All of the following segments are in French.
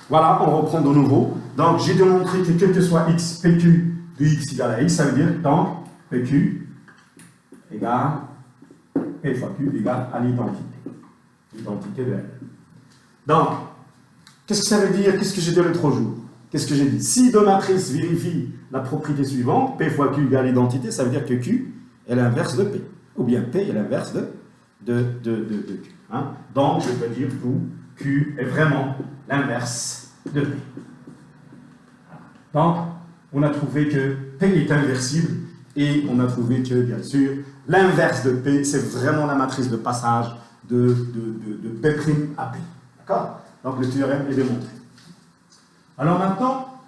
Voilà, on reprend de nouveau. Donc, j'ai démontré que quel que soit x, PQ de x égale à x, ça veut dire donc PQ égale P fois Q égale à l'identité. L'identité de L. Donc, qu'est-ce que ça veut dire? Qu'est-ce que j'ai dit l'autre jour? Qu'est-ce que j'ai dit? Si deux matrices vérifient la propriété suivante, P fois Q égale l'identité, ça veut dire que Q est l'inverse de P. Ou bien P est l'inverse de Q. Hein? Donc, je peux dire que Q est vraiment l'inverse de P. Donc, on a trouvé que P est inversible et on a trouvé que, bien sûr, l'inverse de P, c'est vraiment la matrice de passage de P' à P. D'accord? Donc, le théorème est démontré. Alors maintenant,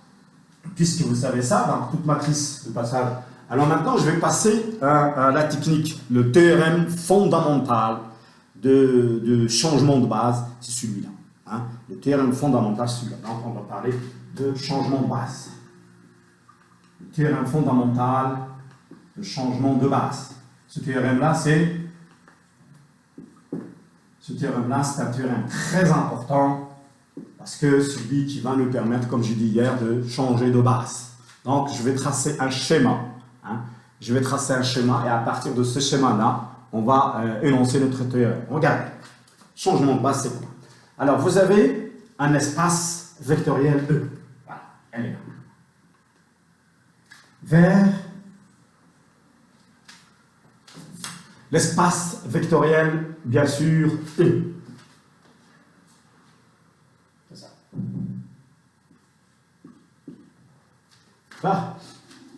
puisque vous savez ça, dans toute matrice de passage, alors maintenant, je vais passer à la technique, le théorème fondamental de changement de base, c'est celui-là. Hein? Le théorème fondamental, c'est celui-là. Donc, on va parler de changement de base. Le théorème fondamental de changement de base. Ce théorème-là, c'est un théorème très important parce que c'est celui qui va nous permettre, comme j'ai dit hier, de changer de base. Donc, je vais tracer un schéma. Hein? Je vais tracer un schéma et à partir de ce schéma-là, on va énoncer notre théorème. Regardez, changement de base, c'est quoi? Alors, vous avez un espace vectoriel E. Voilà, elle est là. Vers l'espace vectoriel, bien sûr, E. C'est ça. Voilà.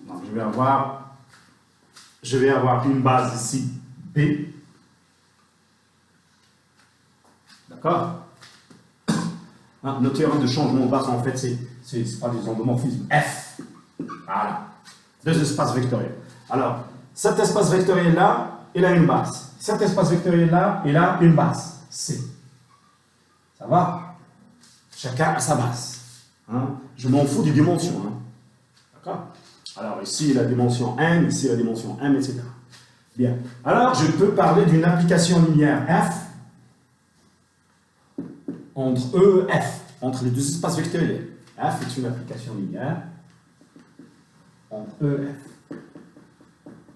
Donc, je vais avoir une base ici, B. D'accord? Le théorème de changement de base, en fait, c'est pas des endomorphismes. F. Voilà. Deux espaces vectoriels. Alors, cet espace vectoriel-là, il a une base. Cet espace vectoriel-là, il a une base. C. Ça va? Chacun a sa base. Hein? Je m'en fous des dimensions. Hein? D'accord? Alors, ici, la dimension n, ici, la dimension m, etc. Bien. Alors, je peux parler d'une application linéaire F entre E et F, entre les deux espaces vectoriels. F est une application linéaire entre E et F.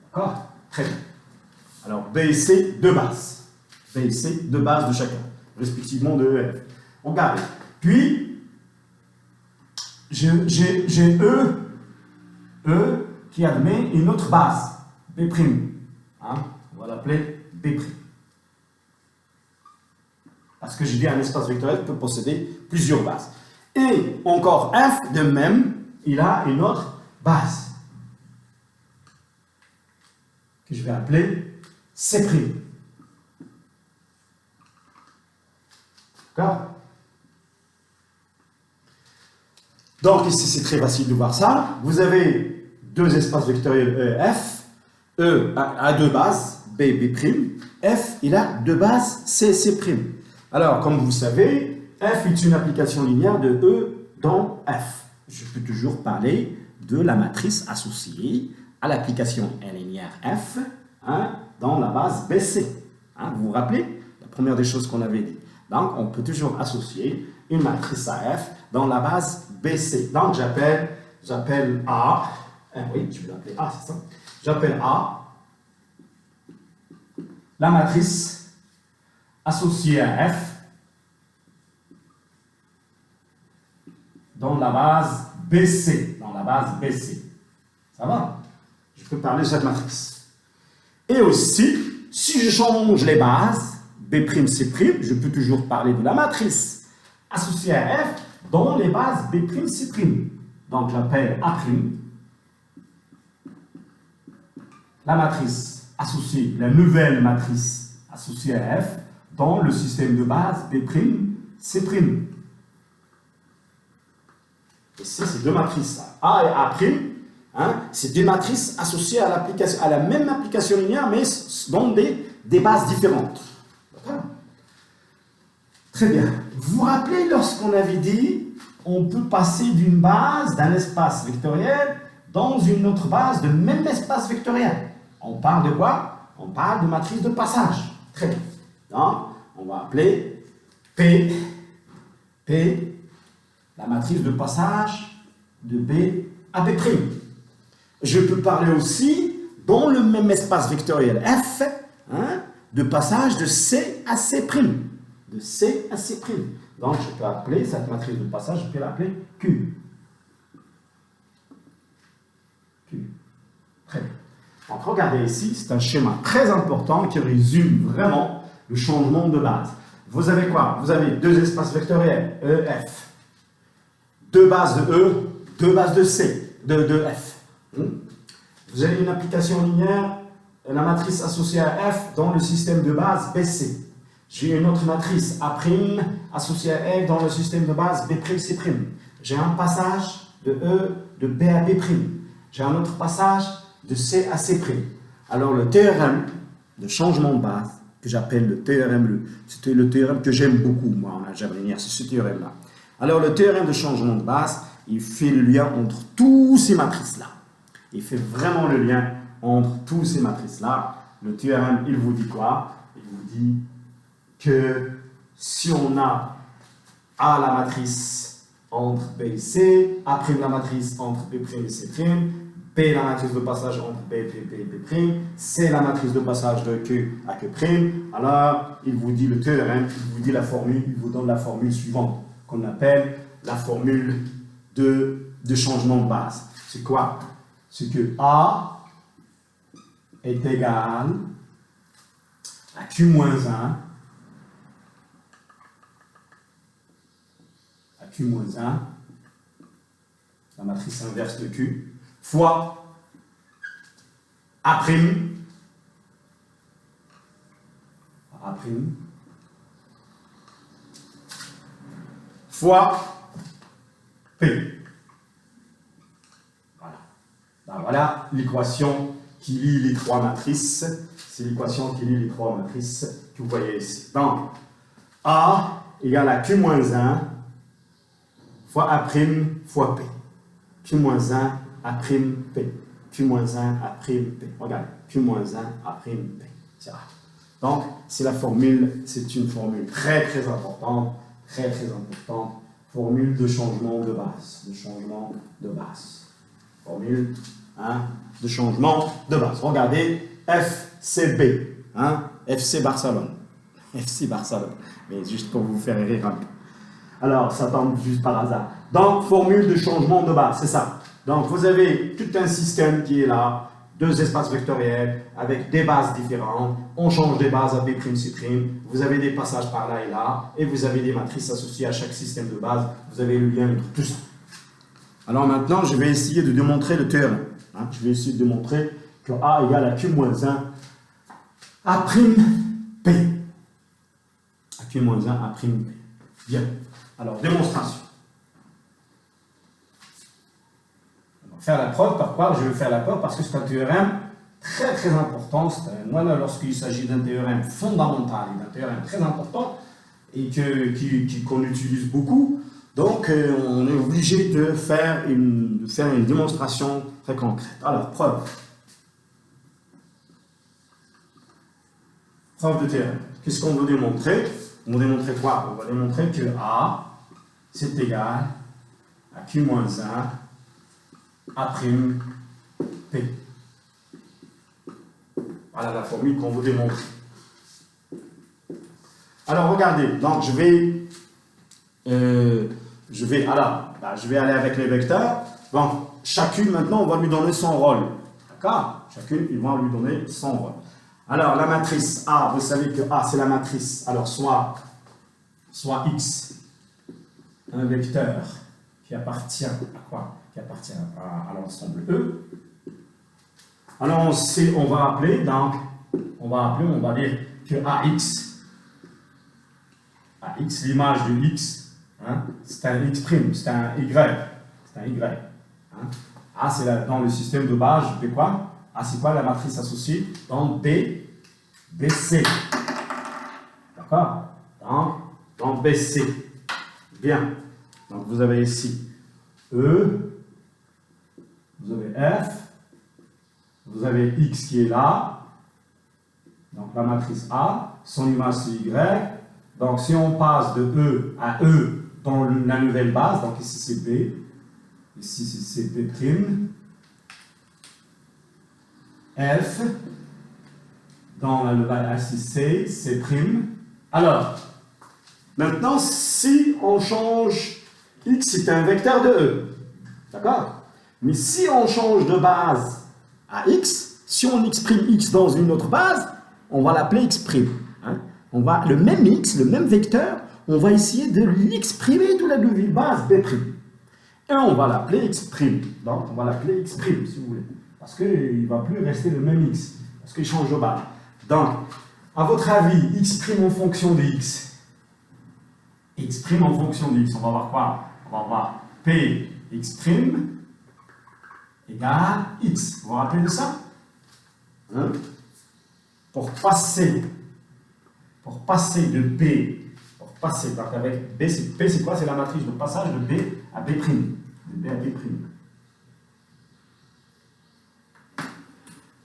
D'accord? Très bien. Alors, B et C, deux bases. B et C, deux bases de chacun, respectivement de E et F. On regarde. Puis, j'ai E qui admet une autre base, B'. Hein? On va l'appeler B'. Parce que j'ai dit un espace vectoriel peut posséder plusieurs bases. Et encore F, de même, il a une autre base que je vais appeler C'. D'accord? Donc ici c'est très facile de voir ça. Vous avez deux espaces vectoriels E et F. E a deux bases, B, B'. F, il a deux bases, C, C'. Alors, comme vous savez, F est une application linéaire de E dans F. Je peux toujours parler de la matrice associée à l'application linéaire F, hein, dans la base BC. Hein, vous vous rappelez? La première des choses qu'on avait dit. Donc, on peut toujours associer une matrice à F dans la base BC. Donc, j'appelle A, oui, je vais l'appeler A, c'est ça. J'appelle A la matrice associée à F dans la base BC. Dans la base BC. Ça va? Je peux parler de cette matrice. Et aussi, si je change les bases, B', C', je peux toujours parler de la matrice associée à F dans les bases B', C'. Donc, j'appelle A'. La matrice associée, la nouvelle matrice associée à F dans le système de base B', C'. Et ça, c'est deux matrices. A et A', hein, c'est deux matrices associées à la même application linéaire, mais dans des bases différentes. Très bien. Vous vous rappelez lorsqu'on avait dit on peut passer d'une base, d'un espace vectoriel, dans une autre base de même espace vectoriel. On parle de quoi? On parle de matrice de passage. Très bien. Donc, on va appeler P, la matrice de passage de B à B'. Je peux parler aussi, dans le même espace vectoriel F, hein, de passage de C à C'. De C à C'. Donc, je peux appeler cette matrice de passage, je peux l'appeler Q. Q. Très bien. Donc, regardez ici, c'est un schéma très important qui résume vraiment le changement de base. Vous avez quoi? Vous avez deux espaces vectoriels, E, F. Deux bases de E, deux bases de C, de F. Vous avez une application linéaire, la matrice associée à F dans le système de base BC. J'ai une autre matrice A' associée à F dans le système de base B'C'. J'ai un passage de E de B à B'. J'ai un autre passage de C à C'. Alors le théorème de changement de base, que j'appelle le théorème, c'était le théorème que j'aime beaucoup, moi, en algèbre linéaire, c'est ce théorème-là. Alors le théorème de changement de base, il fait le lien entre tous ces matrices-là. Il fait vraiment le lien entre tous ces matrices-là. Le théorème, il vous dit quoi? Il vous dit que si on a A la matrice entre B et C, A' la matrice entre B' et C', B la matrice de passage entre B, B', C la matrice de passage de Q à Q', alors il vous dit le théorème, il vous dit la formule, il vous donne la formule suivante, qu'on appelle la formule de changement de base. C'est quoi? C'est que A est égal à Q-1 Q-1, la matrice inverse de Q, fois A', fois P. Voilà. Ben voilà l'équation qui lie les trois matrices. C'est l'équation qui lie les trois matrices que vous voyez ici. Donc, A égale à Q-1 fois A' fois P. Q-1 A' P. Q-1 A' P. Regarde, Q-1 A' P. Donc, c'est la formule, c'est une formule très très importante, formule de changement de base. Formule de changement de base. Regardez, FCB, FC Barcelone. FC Barcelone. Mais juste pour vous faire rire un peu. Alors, ça tombe juste par hasard. Donc, formule de changement de base, c'est ça. Donc, vous avez tout un système qui est là, deux espaces vectoriels avec des bases différentes. On change des bases à B', C'. Vous avez des passages par là et là. Et vous avez des matrices associées à chaque système de base. Vous avez le lien entre tout ça. Alors maintenant, je vais essayer de démontrer le théorème. Je vais essayer de démontrer que A égale à Q-1 A' P. À Q-1 A' P. Bien. Alors, démonstration. On va faire la preuve. Pourquoi je vais faire la preuve? Parce que c'est un théorème très très important. Moi, lorsqu'il s'agit d'un théorème fondamental et d'un théorème très important et qu'on utilise beaucoup, donc on est obligé de faire une démonstration très concrète. Alors, preuve. Preuve de théorème. Qu'est-ce qu'on veut démontrer? On va démontrer quoi? On va démontrer que A, c'est égal à Q-1 A' P. Voilà la formule qu'on veut démontrer. Alors, regardez. Donc, je vais aller avec les vecteurs. Donc, chacune, maintenant, on va lui donner son rôle. D'accord? Chacune, ils vont lui donner son rôle. Alors, la matrice A, vous savez que A, c'est la matrice. Alors, soit X, un vecteur qui appartient à quoi? Qui appartient à l'ensemble E. Alors, on va appeler, on va dire que AX, l'image de X, c'est un X', c'est un Y. A, c'est dans le système de base de quoi? A, c'est quoi la matrice associée? Donc, BC. D'accord? Donc, BC. Bien. Donc, vous avez ici E, vous avez F, vous avez X qui est là. Donc, la matrice A, son image c'est Y. Donc, si on passe de E à E dans la nouvelle base, donc ici c'est B, ici c'est B', F, dans la nouvelle ici C'. Alors, maintenant, si on change X, c'est un vecteur de E, d'accord? Mais si on change de base à X, si on exprime X dans une autre base, on va l'appeler X'. Hein? On va, le même X, le même vecteur, on va essayer de l'exprimer de la nouvelle base B'. Et on va l'appeler X'. Donc, on va l'appeler X', si vous voulez. Parce qu'il ne va plus rester le même X. Parce qu'il change de base. Donc, à votre avis, X' en fonction de X. X' en fonction de X. On va voir quoi? On va voir P X' égale X. Vous vous rappelez de ça? Hein? Pour passer de B, donc avec B, c'est quoi? C'est la matrice de passage de B à B'. De B à B'.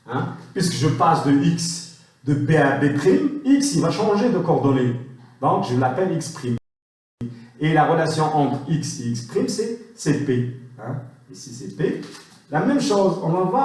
Hein? Puisque je passe de X de B à B', X il va changer de coordonnées. Donc je l'appelle X'. Et la relation entre X et X', c'est P. Hein? Ici c'est P. La même chose, on va voir.